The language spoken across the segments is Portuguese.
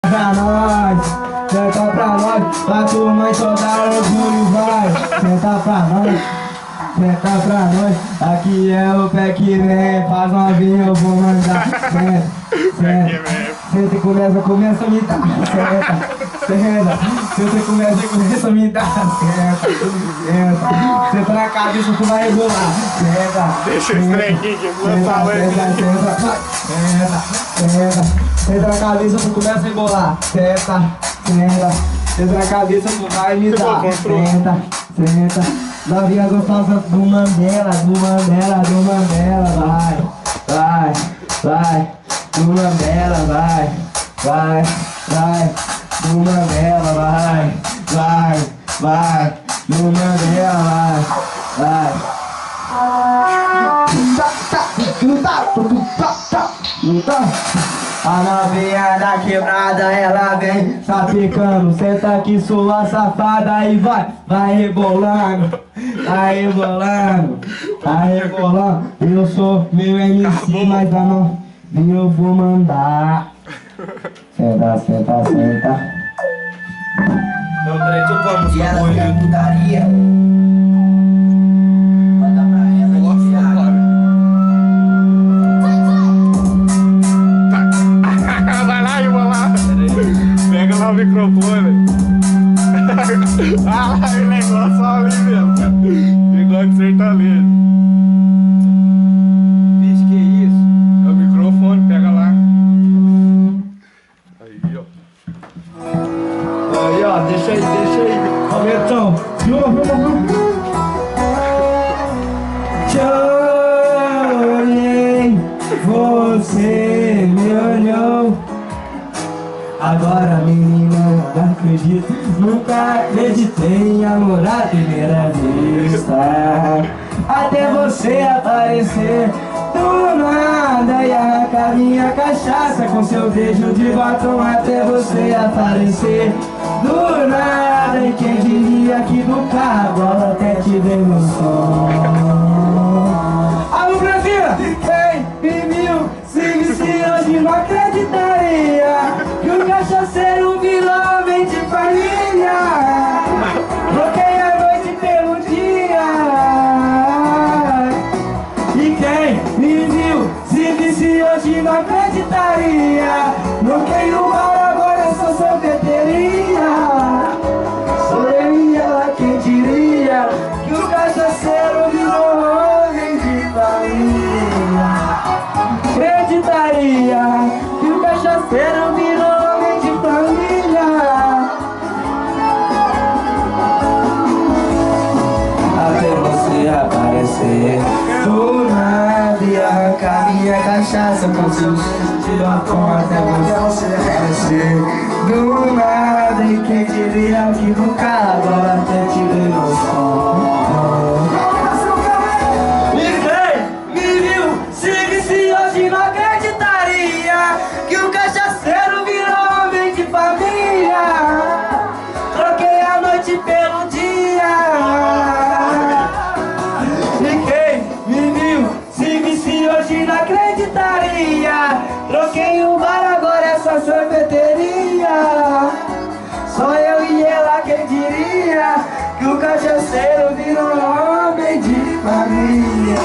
pra nós, senta pra nós, pra tua mãe só dar orgulho, vai. Senta pra nós, senta pra nós, aqui é o pé que vem, faz novinho, eu vou mandar. Senta e começa a me dar, senta e começa a me dar, senta na cabeça, tu vai rebolar, Deixa esse trem aqui que eu vou falar. Senta na cabeça, tu começa a rebolar, senta na cabeça, tu vai me dar, senta, novinha gostosa do Mandela, do Mandela, vai, do Mandela, vai, do Mandela, vai, do Mandela, vai. A novinha da quebrada, ela vem sapicando, senta aqui sua safada e vai rebolando, vai rebolando. Eu sou meu MC, mas a não, eu vou mandar. Senta. Não, peraí, deixa eu pôr a música. E ela quer putaria. Manda pra ela e Vai lá, irmão, lá. Pega lá o microfone. Ah, o negócio ali mesmo. Negócio de sertanejo. Bicho, que isso? É o microfone, pega lá. Aí, ó. Aí, ó, deixa aí. Aumentão. Vamos. Te olhei, você me olhou. Agora, menina, não acredito. Nunca acreditei em amor à primeira vista. Até você aparecer do nada e arrancar minha cachaça com seu beijo de batom. Até você aparecer do nada, e quem diria que do carro a bola até te deu no som. Alô, Brasil! Quem me viu, se hoje não acreditaria que o cachaceiro virou homem de família. Troquei a noite pelo dia. E quem me viu, se visse hoje não acreditaria. Troquei no bar, agora eu sou sorveteria. Sou eu e ela, quem diria que o cachaceiro virou homem de família. Acreditaria que o cachaceiro virou homem de família. Até você aparecer do nada e arrancar minha cachaça com seu beijo de batom. Até você aparecer do nada, e quem diria que no carro agora até te dei no som. Hoje não acreditaria que o cachaceiro virou homem de família. Troquei a noite pelo dia. E quem me viu, se visse hoje não acreditaria. Troquei o bar, agora é só sorveteria. Só eu e ela, quem diria que o cachaceiro virou homem de família.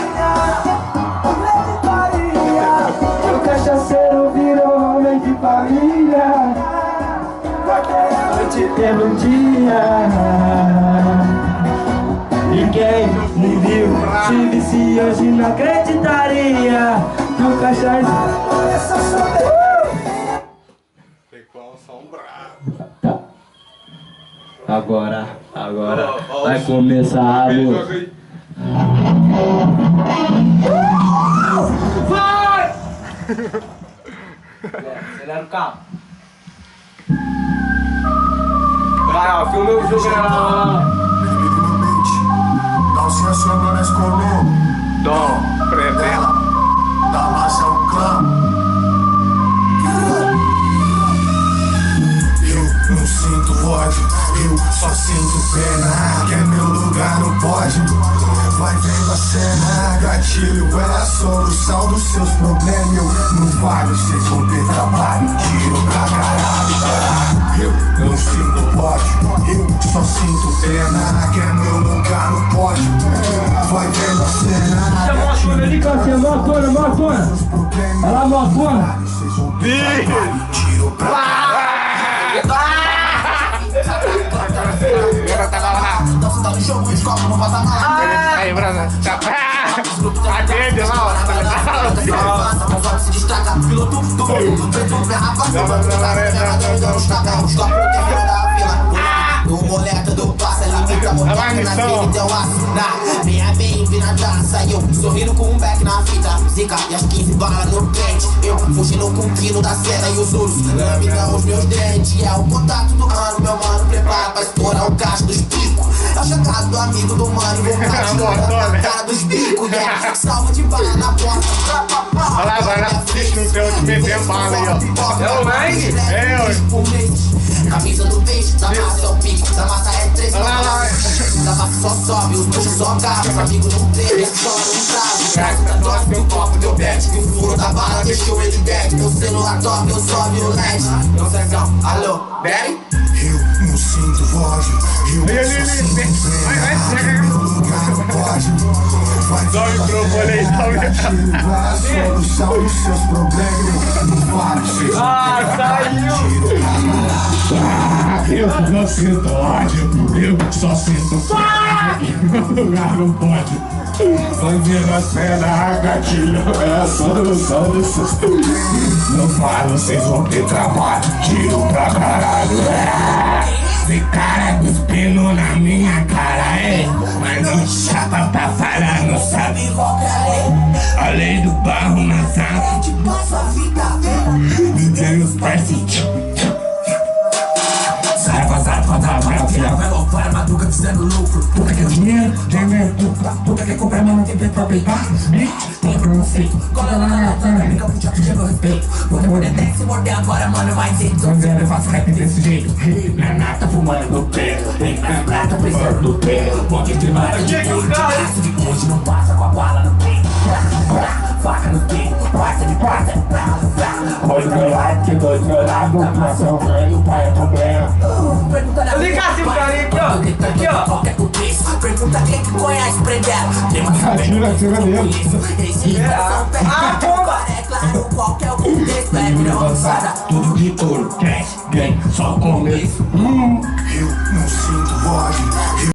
O cachaceiro virou homem de família. Troquei a noite pelo dia. E quem me viu, se visse hoje não acreditaria que o cachaceiro... Ficou um som bravo. Agora vai começar a luz. Vai! Acelera o carro. Vai, ó, filma o jogo lá. Dá o senso agora escolheu. Dom, prevela. Da massa o clã. Eu não sinto ódio, eu só sinto pena. Que é meu lugar, não pode. Vai vendo a cena, gatilho é a solução dos seus problemas. Eu não valho, cê vão ter trabalho, tiro pra caralho. não sinto ódio, eu só sinto pena. Que é meu lugar no pódio, vai vendo a cena. Chama a Tona ali, Cassinha, Motona. Olha lá, Motona. Tiro pra Aí, Brana. Atende lá, ó. Se destaca, piloto do mundo, preto, ferrapa, do moleque do passa, limita, moleque na vida, deu aço. Minha bem, vira dança, eu sorrindo com um back na fita. Zica e as 15 balas no pente. Eu fugindo com um quilo da cena e os ursos laminam os meus dentes. É o contato do ano, meu mano, prepara pra estourar o cacho dos picos. É o chegado do amigo do mano, vou ficar tirando na cara dos bicos. Salva de bala na porta. Olha lá, vai na frente no teu de meter bala aí, ó. É o Mike? É, ó. Camisa do peixe, da massa é o pico, da massa é 3 da massa só sobe, os puxos só cabem. Os amigos não tremem, só não trave. Da dose, meu copo, meu bet. E o furo da bala deixou ele dead. Meu celular top, eu sobe o LED. Meu Zezão, alô, Daddy? eu não sinto ódio, eu só sinto pena. Que é meu lugar no pódio, vai Dá o vendo a microfone aí, dá o microfone. cena. Vai a solução dos seus problemas. Não para, seus Eu não sinto ódio, eu só sinto pena. Meu lugar não pode. Vai ver a cena, gatilho, é a solução dos seus problemas. Não falo, vocês vão ter trabalho, tiro pra caralho. Esse cara cuspindo na minha cara, é. Mas não chapa pra falar, não sabe qual que é a lei. A lei do barro na sala. DJ os pés. Sai vazado, vai filha, vai logo para a madruga fazendo lucro. Puta que é dinheiro, tem medo, puta que comprar, mas não tem tempo pra pegar. Tem preconceito, cola lá na tana, brinca pro tchau, chega o respeito. Vou morder até se morder agora, mano, vai ser. Tô dizendo, eu faço rap desse jeito. Na nata fumando no pelo, tem na prata precisando do pelo. Ponte de mata de couro, de braço de hoje, não passa com a bala no peito. Faca no peito, passa de prata. Olha o meu lado, que dois meu lado, mas eu ganho, o pai é problema. Liga assim pro cara aí, aqui, ó. Pergunta quem que conhece Prendela. Tira dele. Ah, bomba! É claro qual que é o contexto. Bebe na avançada. Tudo de ouro, cash, gang, só começo. Eu não sinto ódio,